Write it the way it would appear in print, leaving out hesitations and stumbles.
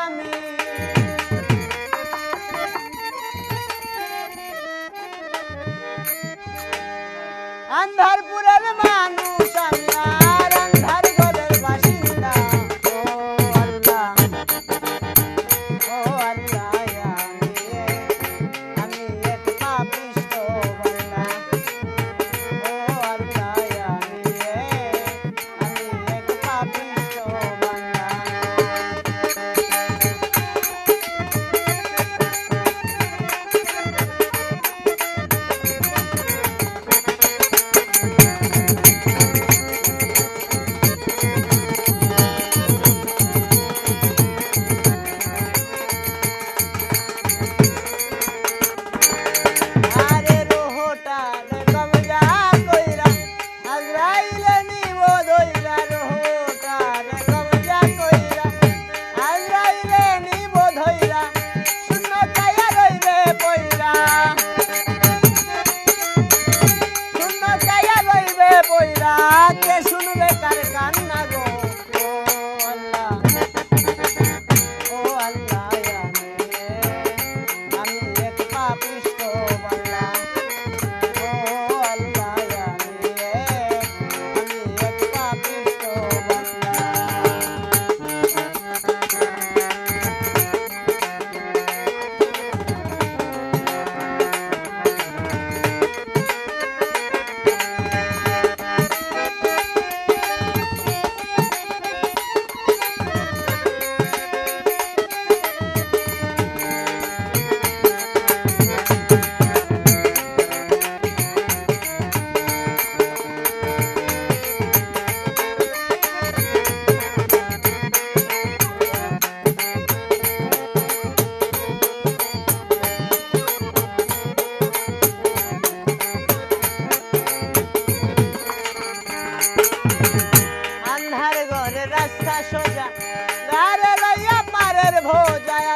আমি আন্ধারপুরের মানুষ আমি আর আন্ধার ঘরের বাসিন্দা ও আল্লাহ ও আল্লাহ আমি এক পাপিষ্ঠ বান্দা ও আল্লাহ আমি এক পাপিষ্ঠ বান্দা কে শুনবে কার কান্না গো ও আল্লাহ ও আল্লাহ আমি এক পাপিষ্ঠ বান্দা ও আল্লাহ আমি এক পাপিষ্ঠ বান্দা রাস্তা সোজা গারে লইয়া পারের ভোজায়